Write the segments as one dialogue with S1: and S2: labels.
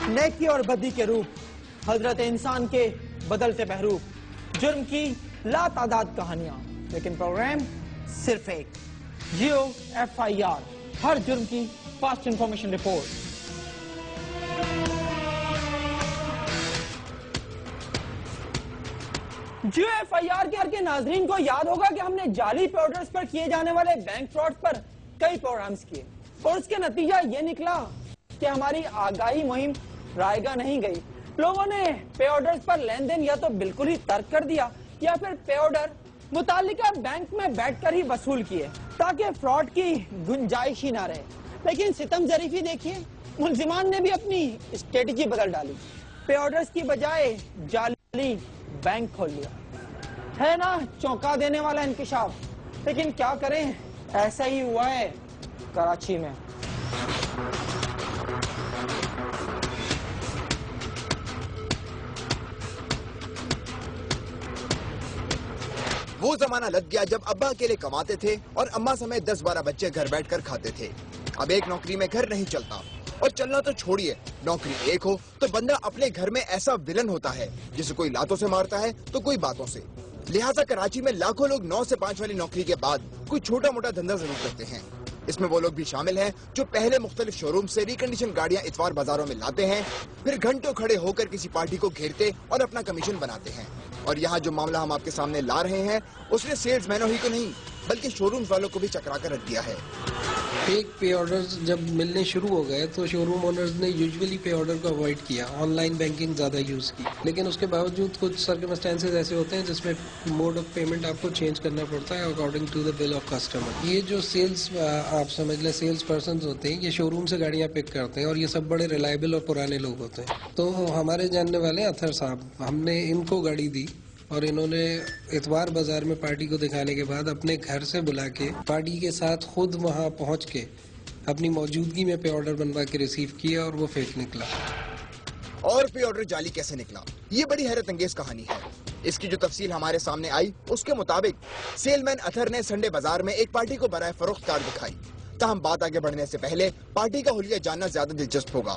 S1: نیکی اور بدی کے روپ، حضرت انسان کے بدلتے پہلو، جرم کی لا تعداد کہانیاں، لیکن پروگرام صرف ایک، جیو ایف آئی آر، ہر جرم کی fast information report. Geo F I R کے ہر کے ناظرین کو یاد ہوگا کہ ہم نے جعلی پے آرڈرز پر کیے جانے والے بینک فراڈ پر کئی پروگرامز کیے، اور اس کے نتیجہ یہ نکلا کہ ہماری آگاہی مہم رائے گاہ نہیں گئی۔ لوگوں نے پے آرڈرز پر لین دین یا تو بالکل ہی ترک کر دیا یا پھر پے آرڈر متعلقہ بینک میں بیٹھ کر ہی وصول کیے تاکہ فراڈ کی گنجائش ہی نہ رہے۔ لیکن ستم ظریفی دیکھیے، ملزمان نے بھی اپنی اسٹریٹجی بدل ڈالی، پے آرڈرز کی بجائے جعلی بینک کھول لیا۔ ہے نا چونکا دینے والا انکشاف، لیکن کیا کریں، ایسا ہی ہوا ہے کراچی میں۔
S2: وہ زمانہ لگ گیا جب ابا اکیلے کماتے تھے اور اماں سمیت 10-12 بچے گھر بیٹھ کر کھاتے تھے۔ اب ایک نوکری میں گھر نہیں چلتا، اور چلنا تو چھوڑیے، نوکری ایک ہو تو بندہ اپنے گھر میں ایسا ولن ہوتا ہے جسے کوئی لاتوں سے مارتا ہے تو کوئی باتوں سے۔ لہٰذا کراچی میں لاکھوں لوگ 9 سے 5 والی نوکری کے بعد کوئی چھوٹا موٹا دھندا ضرور کرتے ہیں۔ اس میں وہ لوگ بھی شامل ہیں جو پہلے مختلف شو روم سے ریکنڈیشن گاڑیاں اتوار بازاروں میں لاتے ہیں، پھر گھنٹوں کھڑے ہو کر کسی پارٹی کو گھیرتے اور اپنا کمیشن بناتے ہیں۔ اور یہاں جو معاملہ ہم آپ کے سامنے لا رہے ہیں اس نے سیلز مینوں ہی کو نہیں بلکہ شو روم والوں کو بھی چکرا کر رکھ دیا ہے۔
S3: فیک پے آرڈرز جب ملنے شروع ہو گئے تو شو روم اونرز نے یوزولی پے آرڈر کو اوائڈ کیا، آن لائن بینکنگ زیادہ یوز کی، لیکن اس کے باوجود کچھ سرکمسٹانسز ایسے ہوتے ہیں جس میں موڈ آف پیمنٹ آپ کو چینج کرنا پڑتا ہے according to the bill of customer. یہ جو سیلز آپ سمجھ لیں سیلز پرسنز ہوتے ہیں، یہ شو روم سے گاڑیاں پک کرتے ہیں، اور یہ سب بڑے ریلائبل اور پرانے لوگ ہوتے ہیں۔ تو ہمارے جاننے والے اطہر صاحب، ہم نے ان کو گاڑی دی اور انہوں نے اتوار بازار میں پارٹی کو دکھانے کے بعد اپنے گھر سے بلا کے پارٹی کے ساتھ خود وہاں پہنچ کے اپنی موجودگی میں پے آرڈر بنوا کے ریسیو کیا، اور وہ فیک نکلا۔
S2: اور پے آرڈر جعلی کیسے نکلا، یہ بڑی حیرت انگیز کہانی ہے۔ اس کی جو تفصیل ہمارے سامنے آئی اس کے مطابق سیل مین اطہر نے سنڈے بازار میں ایک پارٹی کو برائے فروخت کار دکھائی۔ تاہم بات آگے بڑھنے سے پہلے پارٹی کا حلیہ جاننا زیادہ دلچسپ ہوگا۔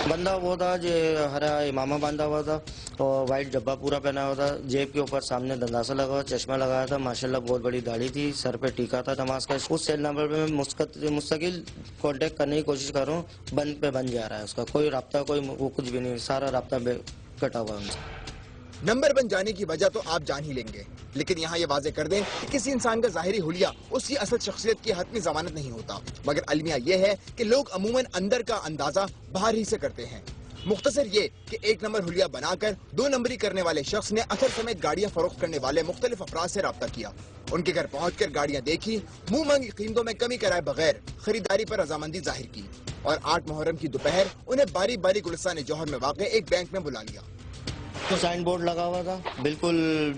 S4: بندہ وہ تھا جو ہرا امامہ باندھا ہوا تھا اور وائٹ جبہ پورا پہنا ہوا تھا، جیب کے اوپر سامنے دنداسا لگا ہوا، چشمہ لگایا تھا، ماشاءاللہ بہت بڑی داڑھی تھی، سر پہ ٹیکا تھا نماز کا۔ اس سیل نمبر پہ میں مستقل کانٹیکٹ کرنے کی کوشش کر رہا ہوں، بند پہ بند جا رہا ہے، اس کا کوئی رابطہ وہ کچھ بھی نہیں، سارا رابطہ کٹا ہوا ہے ان سے۔
S2: نمبر بن جانے کی وجہ تو آپ جان ہی لیں گے، لیکن یہاں یہ واضح کر دیں کہ کسی انسان کا ظاہری حلیہ اس کی اصل شخصیت کی حتمی ضمانت نہیں ہوتا، مگر المیہ یہ ہے کہ لوگ عموماً اندر کا اندازہ باہر ہی سے کرتے ہیں۔ مختصر یہ کہ 1 نمبر حلیہ بنا کر 2 نمبری کرنے والے شخص نے اطہر سمیت گاڑیاں فروخت کرنے والے مختلف افراد سے رابطہ کیا، ان کے گھر پہنچ کر گاڑیاں دیکھی، منہ مانگی قیمتوں میں کمی کرائے بغیر خریداری پر رضامندی ظاہر کی، اور 8 محرم کی دوپہر انہیں باری باری گلستان جوہر میں واقع ایک بینک میں بلا لیا۔
S4: تو سائن بورڈ لگا ہوا تھا، بالکل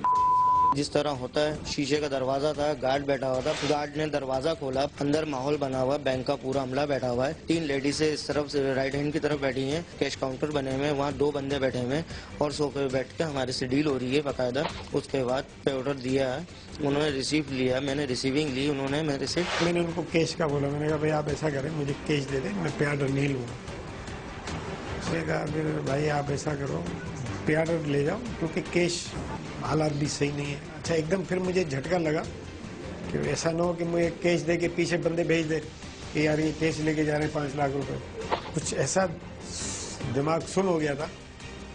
S4: جس طرح ہوتا ہے، شیشے کا دروازہ تھا، گارڈ بیٹھا ہوا تھا، گارڈ نے دروازہ کھولا، اندر ماحول بنا ہوا، بینک کا پورا عملہ بیٹھا ہوا ہے، 3 لیڈیز اس طرف سے رائٹ ہینڈ کی طرف بیٹھی ہیں، کیش کاؤنٹر بنے ہوئے ہیں، وہاں 2 بندے بیٹھے ہوئے ہیں، اور صوفے پہ بیٹھ کے ہمارے سے ڈیل ہو رہی ہے باقاعدہ۔ اس کے بعد پے آرڈر دیا ہے، انہوں نے ریسیو لیا، میں نے ریسیونگ لی، انہوں نے میرے سے۔
S5: میں نے ان کو کیش کا بولا، میں نے کہا بھائی آپ ایسا کریں مجھے کیش دے دیں، میں پے آرڈر نہیں لوں گا۔ اس نے کہا پھر بھائی آپ ایسا کرو پے آرڈر لے جاؤ کیونکہ کیش حالات بھی صحیح نہیں ہے۔ اچھا ایک دم پھر مجھے جھٹکا لگا کہ ایسا نہ ہو کہ مجھے کیش دے کے پیچھے بندے بھیج دے کہ یار یہ کیش لے کے جا رہے ہیں 5 لاکھ روپے، کچھ ایسا دماغ سن ہو گیا تھا،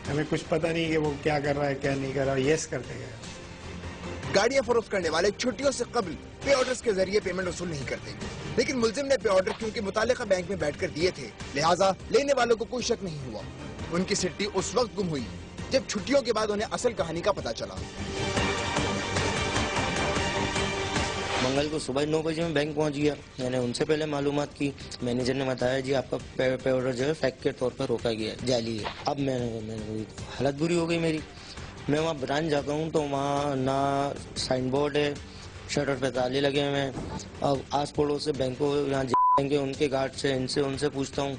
S5: ہمیں کچھ پتہ نہیں کہ وہ کیا کر رہا ہے کیا نہیں کر رہا، یس کرتے گئے۔
S2: گاڑیاں فروخت کرنے والے چھٹیوں سے قبل پے آرڈرز کے ذریعے پیمنٹ وصول نہیں کرتے، لیکن ملزم نے پے آرڈر کیونکہ متعلقہ بینک میں بیٹھ کر دیے تھے، لہٰذا لینے والوں کو کوئی شک نہیں ہوا۔ ان کی سٹی اس وقت گم ہوئی جب چھٹیوں کے بعد انہیں اصل کہانی کا پتہ چلا۔
S4: منگل کو صبح 9 بجے میں بینک پہنچ گیا، میں نے ان سے پہلے معلومات کی، مینیجر نے بتایا جی آپ کا پے آرڈر جو ہے فیک کے طور پر روکا گیا ہے، جعلی ہے۔ اب میں نے حالت بری ہو گئی میری، میں وہاں برانچ جاتا ہوں تو وہاں نہ سائن بورڈ ہے، شٹر پہ تالے لگے ہوئے ہیں، اب آس پڑوس سے بینکوں یہاں بینک ان کے گارڈ سے ان سے پوچھتا ہوں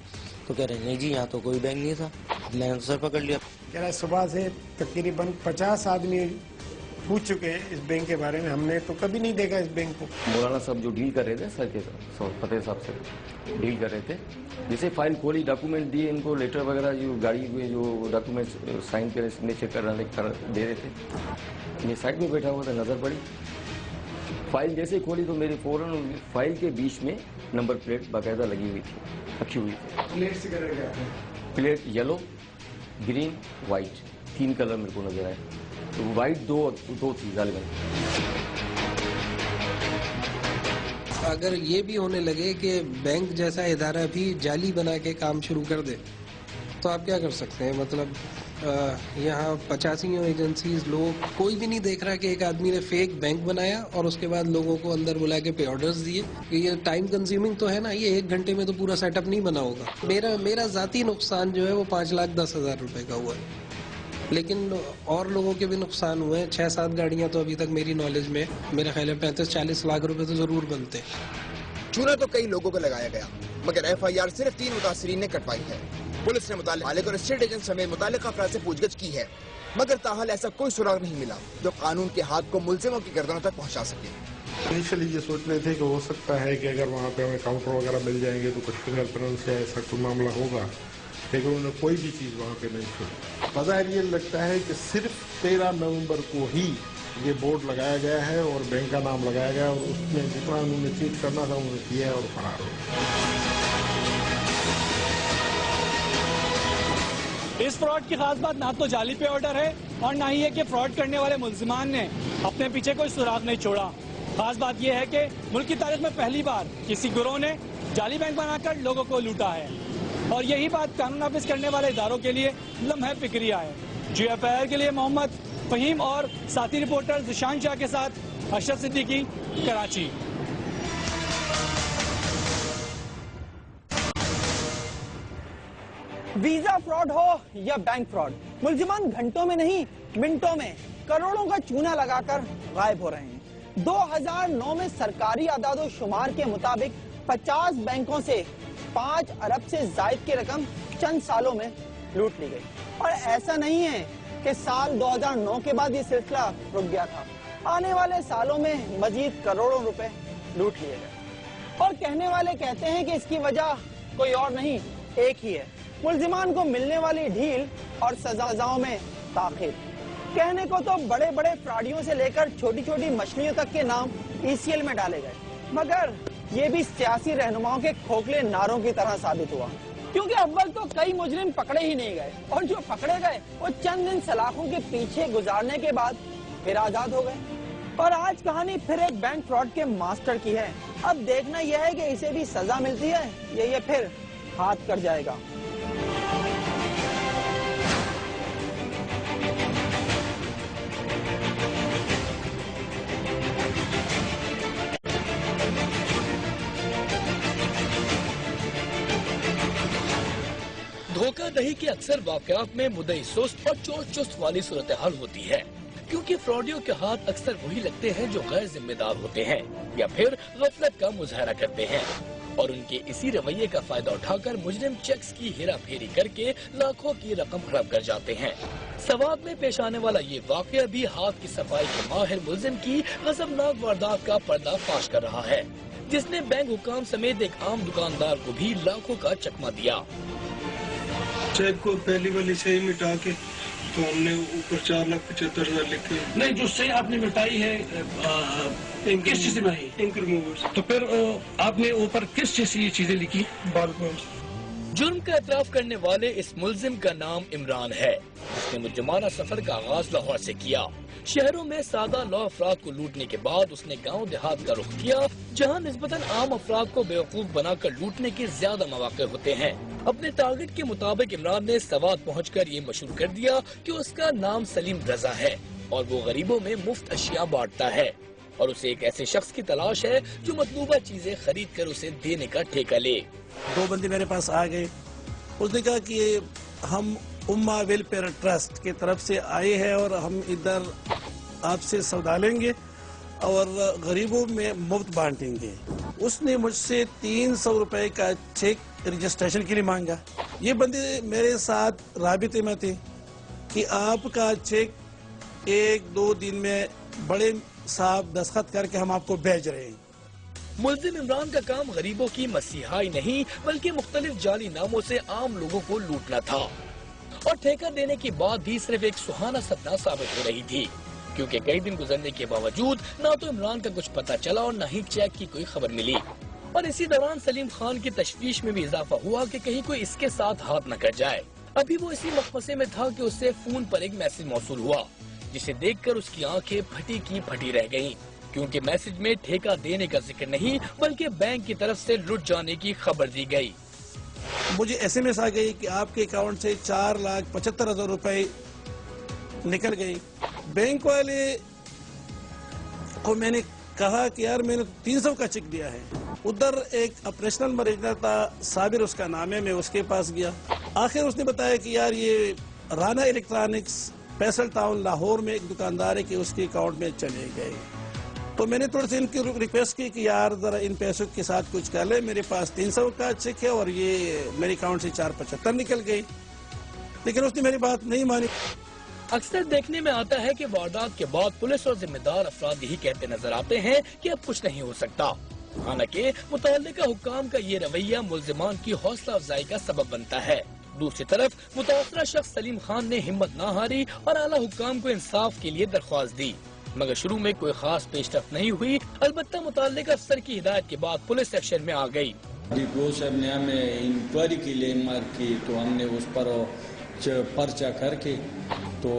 S4: تو کہہ رہے ہیں نہیں جی یہاں تو کوئی بینک نہیں تھا۔ اب میں نے سر پکڑ لیا۔
S5: کہہ رہا ہے صبح سے تقریباً 50 آدمی पूछ चुके हैं इस बैंक के बारे में, हमने तो कभी नहीं देखा इस बैंक को।
S6: मौलाना साहब जो डील कर रहे थे सर के फतेह साहब से डील कर रहे थे, जैसे फाइल खोली, डॉक्यूमेंट दिए इनको, लेटर वगैरह जो गाड़ी में जो डॉक्यूमेंट साइन करे सिग्नेचर कर दे रहे थे, मैं साइड में बैठा हुआ था, नजर पड़ी फाइल जैसे ही खोली तो मेरे फौरन फाइल के बीच में नंबर प्लेट बाकायदा लगी हुई थी, रखी हुई थी।
S5: प्लेट से करें क्या?
S6: Plate yellow, green, white, 3 colour मेरे को नजर आए, तो वाइट दो थी गालिबन।
S3: अगर ये भी होने लगे कि बैंक जैसा इदारा भी जाली बना के काम शुरू कर दे तो आप क्या कर सकते हैं? मतलब यहाँ 85 एजेंसीज, लोग, कोई भी नहीं देख रहा कि एक आदमी ने फेक बैंक बनाया और उसके बाद लोगों को अंदर बुला के पे ऑर्डर्स दिए। ये टाइम कंज्यूमिंग तो है ना, ये 1 घंटे में तो पूरा सेटअप नहीं बना होगा। मेरा ज़ाती नुकसान जो है वो 5,10,000 रुपए का हुआ है, लेकिन और लोगों के भी नुकसान हुए हैं। 6-7 गाड़ियां तो अभी तक मेरी नॉलेज में, मेरा ख्याल है 35-40 लाख रुपए तो जरूर बनते हैं।
S2: चूना तो कई लोगों को लगाया गया, मगर FIR सिर्फ 3 मुतासरीन ने कटवाई है। पुलिस ने मुतालिक मालिक और स्टेट एजेंट समेत मुतालिक अफराद से पूछगछ की है, मगर ताहल ऐसा कोई सुराग नहीं मिला जो कानून के हाथ को मुलजिमों की गर्दनों तक पहुंचा सके।
S5: इनिशियली ये सोच रहे थे कि हो सकता है कि अगर वहाँ पे हमें काउंटर वगैरह मिल जाएंगे तो कुछ फिंगरप्रिंट्स या ऐसा कोई मामला होगा, लेकिन उन्होंने कोई भी चीज़ वहाँ पे नहीं छोड़ी। बज़ाहिर ये लगता है कि सिर्फ 13 नवंबर को ही ये बोर्ड लगाया गया है और बैंक का नाम लगाया गया, और उसमें जितना उन्होंने चीट करना था उन्होंने किया है और फरार हो गया।
S7: इस फ्रॉड की खास बात ना तो जाली पे ऑर्डर है और ना ही है कि फ्रॉड करने वाले मुल्जिमान ने अपने पीछे कोई सुराग नहीं छोड़ा। खास बात यह है कि मुल्क की तारीख में पहली बार किसी गिरोह ने जाली बैंक बनाकर लोगों को लूटा है, और यही बात कानून नाफिज करने वाले इदारों के लिए लम्हे फिक्रिया है। GFIR के लिए मोहम्मद फहीम और साथी रिपोर्टर जिशान शाह के साथ अशरफ सिद्दीकी, कराची।
S1: वीजा फ्रॉड हो या बैंक फ्रॉड, मुल्जिमान घंटों में नहीं मिनटों में करोड़ों का चूना लगाकर गायब हो रहे हैं। 2009 में सरकारी आदादो शुमार के मुताबिक 50 बैंकों से 5 अरब से जायद की रकम चंद सालों में लूट ली गई। और ऐसा नहीं है कि साल 2009 के बाद ये सिलसिला रुक गया था, आने वाले सालों में मजीद करोड़ों रुपए लूट लिए गए। और कहने वाले कहते हैं कि इसकी वजह कोई और नहीं, एक ही है, मुल्जिमान को मिलने वाली ढील और सजाओं में ताखिर। कहने को तो बड़े बड़े फ्रॉडियों से लेकर छोटी छोटी मछलियों तक के नाम ECL में डाले गए, मगर ये भी सियासी रहनुमाओं के खोखले नारों की तरह साबित हुआ, क्योंकि अव्वल तो कई मुजरिम पकड़े ही नहीं गए, और जो पकड़े गए वो चंद दिन सलाखों के पीछे गुजारने के बाद फिर आजाद हो गए। और आज कहानी फिर एक बैंक फ्रॉड के मास्टर की है। अब देखना यह है कि इसे भी सजा मिलती है या ये फिर हाथ कट जाएगा।
S8: धोखाधड़ी के अक्सर वाकयात में मुद्दई सुस्त और चोर चुस्त वाली सूरत हाल होती है, क्योंकि फ्रॉडियों के हाथ अक्सर वही लगते हैं जो गैर जिम्मेदार होते हैं या फिर गफलत का मुजाहरा करते हैं, और उनके इसी रवैये का फायदा उठाकर मुजरिम चेक्स की हेरा फेरी करके लाखों की रकम हड़प कर जाते हैं। सवाब में पेश आने वाला ये वाकया भी हाथ की सफाई के माहिर मुलजिम की गजबनाक वारदात का पर्दाफाश कर रहा है, जिसने बैंक हुकाम समेत एक आम दुकानदार को भी लाखों का चकमा दिया।
S9: चेक को पहली वाली से ही मिटा के तो हमने ऊपर 4,75,000 लिखे।
S10: नहीं, जो सही आपने मिटाई है किस चीज में?
S9: Ink removers.
S10: तो फिर आपने ऊपर किस चीज से ये चीजें लिखी?
S9: बाल पेंट्स।
S8: जुर्म का एतराफ करने वाले इस मुलजिम का नाम इमरान है, जिसने मुजरिमाना सफर का आगाज लाहौर से किया। शहरों में सादा लौ अफराद को लूटने के बाद उसने गांव देहात का रुख किया, जहां निस्बतन आम अफराद को बेवकूफ बनाकर लूटने के ज्यादा मौके होते हैं। अपने टारगेट के मुताबिक इमरान ने सवात पहुंचकर ये मशहूर कर दिया कि उसका नाम सलीम रजा है और वो गरीबों में मुफ्त अशिया बांटता है, और उसे एक ऐसे शख्स की तलाश है जो मतलूबा चीजें खरीद कर उसे देने का ठेका ले।
S10: 2 बंदे मेरे पास आ गए, उसने कहा कि हम उम्मा वेलफेयर ट्रस्ट की तरफ से आए हैं और हम इधर आपसे सौदा लेंगे और गरीबों में मुफ्त बांटेंगे। उसने मुझसे 300 रुपए का चेक रजिस्ट्रेशन के लिए मांगा। ये बंदे मेरे साथ राबिते में थे कि आपका चेक 1-2 दिन में बड़े साहब दस्तखत करके हम आपको भेज रहे हैं।
S8: मुल्जिम इमरान का काम गरीबों की मसीहाई नहीं बल्कि मुख्तलिफ जाली नामों से आम लोगों को लूटना था, और ठेका देने की बात भी सिर्फ एक सुहाना सपना साबित हो रही थी, क्योंकि कई दिन गुजरने के बावजूद ना तो इमरान का कुछ पता चला और न ही चेक की कोई खबर मिली। और इसी दौरान सलीम खान की तशवीश में भी इजाफा हुआ कि कहीं कोई इसके साथ हाथ न कर जाए। अभी वो इसी मखमसे में था कि उससे फोन पर एक मैसेज मौसूल हुआ, जिसे देखकर उसकी आंखें फटी की फटी रह गईं, क्योंकि मैसेज में ठेका देने का जिक्र नहीं बल्कि बैंक की तरफ से लुट जाने की खबर दी गई।
S10: मुझे SMS आ गई कि आपके अकाउंट से 4,75,000 रुपए निकल गई। बैंक वाले को मैंने कहा कि यार मैंने 300 का चेक दिया है। उधर एक ऑपरेशनल मैनेजर था, साबिर उसका नाम है, मैं उसके पास गया। आखिर उसने बताया कि यार ये राना इलेक्ट्रॉनिक्स फैसल टाउन लाहौर में एक दुकानदार है कि उसके अकाउंट में चले गए। तो मैंने थोड़ी सी इनकी रिक्वेस्ट की कि यार जरा इन पैसों के साथ कुछ कर ले, मेरे पास 300 का चेक है और ये मेरे अकाउंट से 475 निकल गई, लेकिन उसने मेरी बात नहीं मानी।
S8: अक्सर देखने में आता है कि वारदात के बाद पुलिस और जिम्मेदार अफराद यही कहते नजर आते हैं कि अब कुछ नहीं हो सकता। हालांकि मुतल्लिका हुक्काम का ये रवैया मुल्जिमान की हौसला अफजाई का सबब बनता है। दूसरी तरफ मुतासरा शख्स सलीम खान ने हिम्मत न हारी और आला हुक्काम को इंसाफ के लिए दरख्वास्त दी, मगर शुरू में कोई खास पेशरफ्त नहीं हुई। अलबत्ता मुतल्लिका अफसर की हिदायत के बाद पुलिस एक्शन में आ गई।
S11: डीपीओ साहब ने हमें इंक्वायरी की लैंडमार्क की, तो हमने उस पर पर्चा करके तो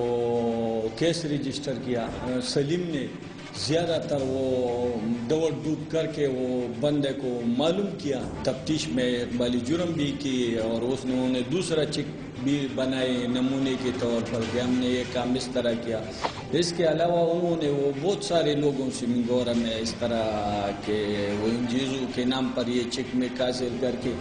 S11: केस रजिस्टर किया। सलीम ने ज़्यादातर वो दौड़ डूब करके वो बंदे को मालूम किया, तफ्तीश में बाली जुर्म भी की और उन्होंने दूसरा चेक भी बनाए नमूने के तौर पर कि हमने ये काम इस तरह किया। इसके अलावा उन्होंने वो बहुत सारे लोगों से मिंगोरा में इस तरह के वो इन चीज़ों के नाम पर ये चेक में हासिल करके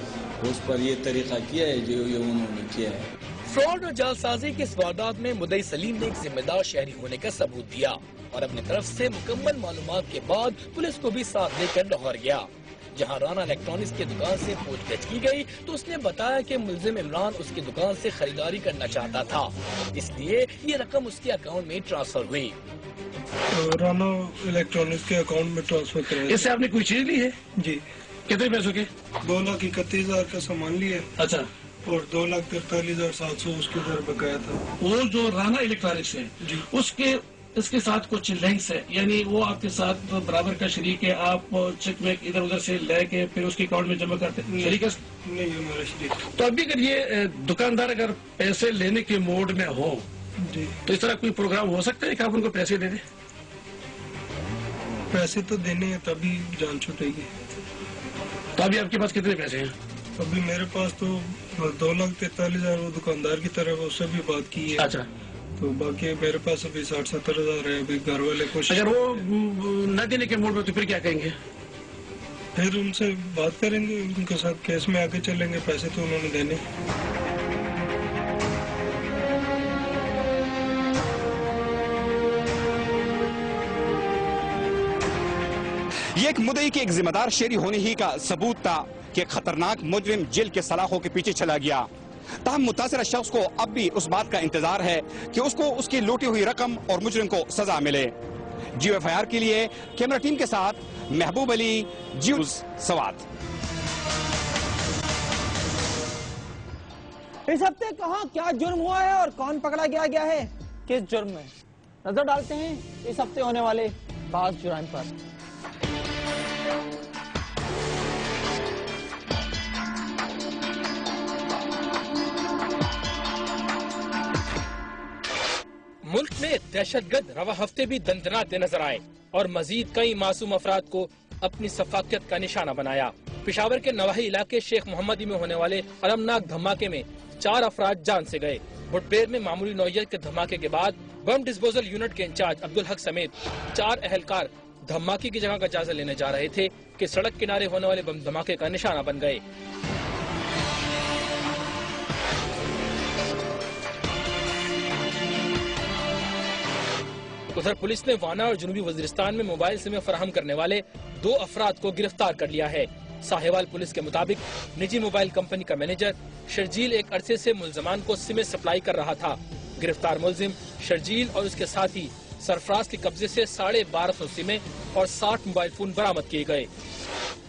S11: उस पर ये तरीका किया है जो ये उन्होंने किया है।
S8: फ्रॉड और जालसाजी की इस वारदात में मुद्दई सलीम ने एक जिम्मेदार शहरी होने का सबूत दिया और अपनी तरफ से मुकम्मल मालूमात के बाद पुलिस को भी साथ लेकर लाहौर गया, जहां राना इलेक्ट्रॉनिक्स की दुकान से पूछताछ की गई तो उसने बताया कि मुल्जिम इमरान उसकी दुकान से खरीदारी करना चाहता था, इसलिए ये रकम उसके अकाउंट में ट्रांसफर हुई।
S9: राना इलेक्ट्रॉनिक्स के अकाउंट में ट्रांसफर कराया।
S10: इससे आपने कोई चीज ली है?
S9: जी।
S10: कितने पैसों के?
S9: 2,31,000 का सामान लिया।
S10: अच्छा।
S9: और 2,43,700 उसके घर बकाया था।
S10: वो जो राना इलेक्ट्रॉनिक्स है जी, उसके इसके साथ कुछ लिंक्स है, यानी वो आपके साथ बराबर का शरीक है, आप चेक में इधर उधर से लेके फिर उसके अकाउंट में जमा करते हैं? शरीक है?
S9: नहीं, हमारा शरीक।
S10: तो अभी अगर ये दुकानदार अगर पैसे लेने के मोड में हो
S9: जी,
S10: तो इस तरह कोई प्रोग्राम हो सकता है कि आप उनको पैसे दे दें?
S9: पैसे तो देने हैं तभी जान छूटेगी।
S10: तो अभी आपके पास कितने पैसे हैं?
S9: अभी मेरे पास तो 2,43,000 वो दुकानदार की तरफ उससे भी बात की है।
S10: अच्छा।
S9: तो बाकी मेरे पास अभी 60-70,000 है। अभी घर वाले कुछ
S10: अगर वो न देने के मूड में तो फिर क्या कहेंगे?
S9: फिर उनसे बात करेंगे, उनके साथ केस में आगे चलेंगे। पैसे तो उन्होंने देने।
S12: ये एक मुद्दई के एक जिम्मेदार शहरी होने ही का सबूत था कि खतरनाक मुजरिम जेल के सलाखों के पीछे चला गया। ताहम मुतासिरा शख्स को अब भी उस बात का इंतजार है कि उसको उसकी लूटी हुई रकम और मुजरिम को सजा मिले। GFIR के लिए कैमरा टीम के साथ महबूब अली, जी सवात।
S1: इस हफ्ते कहाँ क्या जुर्म हुआ है और कौन पकड़ा गया है किस जुर्म में, नजर डालते हैं इस हफ्ते होने वाले खास जुर्म पर।
S13: मुल्क में दहशतगर्द रवा हफ्ते भी दंदनाते नजर आए और मजीद कई मासूम अफराद को अपनी सफाकियत का निशाना बनाया। पेशावर के नवाही इलाके शेख मोहम्मदी में होने वाले अलमनाक धमाके में 4 अफराद जान से गए। बुटबेर में मामूली नौयत के धमाके के बाद बम डिस्पोजल यूनिट के इंचार्ज अब्दुल हक समेत 4 अहलकार धमाके की जगह का जायजा लेने जा रहे थे कि सड़क किनारे होने वाले बम धमाके का निशाना बन गए। उधर पुलिस ने वाना और जनूबी वजीरिस्तान में मोबाइल सिम फराहम करने वाले 2 अफराद को गिरफ्तार कर लिया है। साहिवाल पुलिस के मुताबिक निजी मोबाइल कंपनी का मैनेजर शर्जील एक अरसे से मुल्जमान को सिमें सप्लाई कर रहा था। गिरफ्तार मुलजिम शर्जील और उसके साथी सरफराज के कब्जे से 1250 सिमें और 60 मोबाइल फोन बरामद किए गए।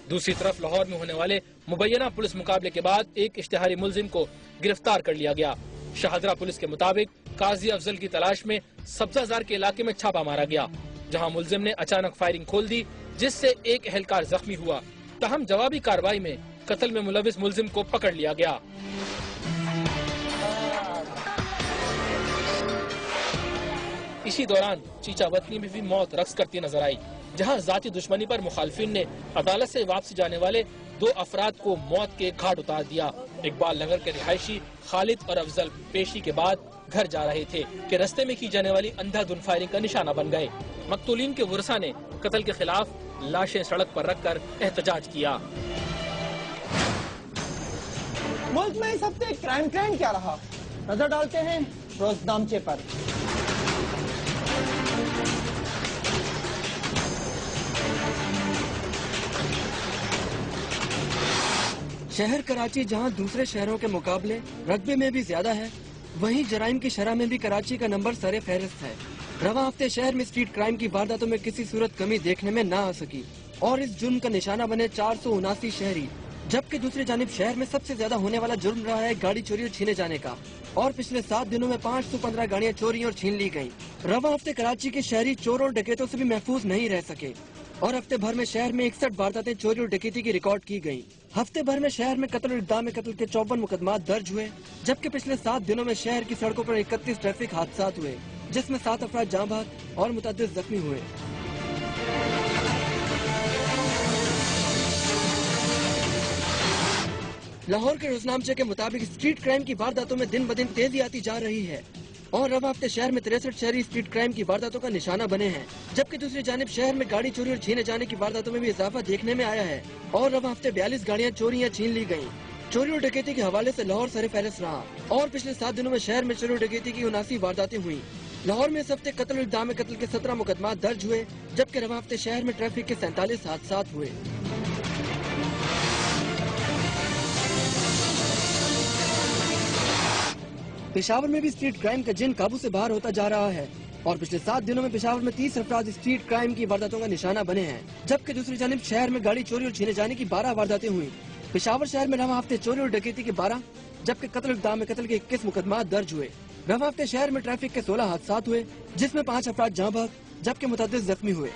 S13: दूसरी तरफ लाहौर में होने वाले मुबैना पुलिस मुकाबले के बाद एक इश्तिहारी मुलजिम को गिरफ्तार कर लिया गया। शाहदरा पुलिस के मुताबिक काजी अफजल की तलाश में सब्जाजार के इलाके में छापा मारा गया, जहां मुलजिम ने अचानक फायरिंग खोल दी, जिससे एक एहलकार जख्मी हुआ। तहम जवाबी कार्रवाई में कत्ल में मुलविस मुलजिम को पकड़ लिया गया। इसी दौरान चीचावतनी में भी मौत रक्स करती नजर आई, जहां जाती दुश्मनी पर मुखालफिन ने अदालत से वापसी जाने वाले 2 अफराद को मौत के घाट उतार दिया। इकबाल नगर के रिहायशी खालिद और अफजल पेशी के बाद घर जा रहे थे कि रास्ते में की जाने वाली अंधाधुंध फायरिंग का निशाना बन गए। मकतूलीन के वरसा ने कत्ल के खिलाफ लाशें सड़क पर रखकर एहतजाज किया।
S1: मुल्क में इस हफ्ते क्राइम ट्रेंड क्या रहा, नजर डालते हैं रोजनामचे पर।
S14: शहर कराची जहां दूसरे शहरों के मुकाबले रकबे में भी ज्यादा है, वहीं जराइम की शरह में भी कराची का नंबर सरे फहरिस्त है। रवा हफ्ते शहर में स्ट्रीट क्राइम की वारदातों में किसी सूरत कमी देखने में न आ सकी और इस जुर्म का निशाना बने 479 शहरी, जबकि दूसरी जानिब शहर में सबसे ज्यादा होने वाला जुर्म रहा है गाड़ी चोरी और छीने जाने का, और पिछले 7 दिनों में 515 गाड़ियां चोरी और छीन ली गयी। रवा हफ्ते कराची के शहरी चोरों और डकैतों से भी महफूज नहीं रह सके और हफ्ते भर में शहर में 61 वारदातें चोरी और डकैती की रिकॉर्ड की गयी। हफ्ते भर में शहर में कत्ल और इक़दाम कत्ल के 54 मुकदमात दर्ज हुए, जबकि पिछले 7 दिनों में शहर की सड़कों पर 31 ट्रैफिक हादसात हुए, जिसमें 7 अफराद जाँ बहक और मुतअद्दिद जख्मी हुए। लाहौर के रोजनामचे के मुताबिक स्ट्रीट क्राइम की वारदातों में दिन ब दिन तेजी आती जा रही है और रवा हफ्ते शहर में 63 शहरी स्ट्रीट क्राइम की वारदातों का निशाना बने हैं, जबकि दूसरी जानिब शहर में गाड़ी चोरी और छीने जाने की वारदातों में भी इजाफा देखने में आया है और रवा हफ्ते 42 गाड़ियां चोरी या छीन ली गयी। चोरी और डकैती के हवाले से लाहौर सरे फहरिस्त रहा और पिछले 7 दिनों में शहर में चोरी और डकैती की 79 वारदातें हुई। लाहौर में इस हफ्ते कत्ल और इक़दाम कत्ल के 17 मुकदमात दर्ज हुए, जबकि रवा हफ्ते शहर में ट्रैफिक के 47 हादसात हुए। पेशावर में भी स्ट्रीट क्राइम का जिन काबू से बाहर होता जा रहा है और पिछले 7 दिनों में पेशावर में 30 अफराद स्ट्रीट क्राइम की वारदातों का निशाना बने हैं, जबकि दूसरी जानिब शहर में गाड़ी चोरी और छीने जाने की 12 वारदातें हुई। पेशावर शहर में रवा हफ्ते चोरी और डकैती के 12, जबकि कत्ल इक़दाम कत्ल के 21 मुकदमात दर्ज हुए। रवा हफ्ते शहर में ट्रैफिक के 16 हादसात हुए, जिसमें 5 अफराद जाँ बहक जबकि मुतअद्दिद जख्मी हुए।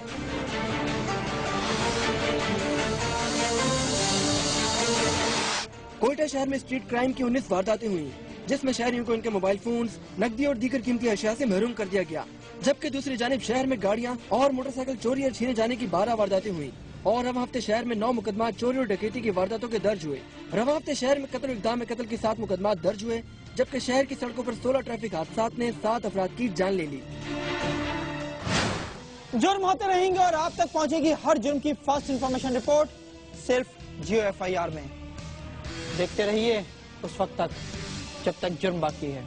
S14: कोयटा शहर में स्ट्रीट क्राइम की 19 वारदातें हुई, जिसमें शहरियों को इनके मोबाइल फोन्स, नकदी और दीगर कीमती अशिया से महरूम कर दिया गया, जबकि दूसरी जानिब शहर में गाड़ियां और मोटरसाइकिल चोरी और छीने जाने की 12 वारदातें हुई और रवा हफ्ते शहर में 9 मुकदमात चोरी और डकैती की वारदातों के दर्ज हुए। रवा हफ्ते शहर में कत्ल और इक़दाम कत्ल के 7 मुकदमात दर्ज हुए, जबकि शहर की सड़कों पर 16 ट्रैफिक हादसात ने 7 अफराद की जान ले ली।
S1: जुर्म होते रहेंगे और आप तक पहुंचेगी हर जुर्म की फर्स्ट इंफॉर्मेशन रिपोर्ट सिर्फ जियो FIR में। देखते रहिए उस वक्त तक जब तक जुर्म बाकी है।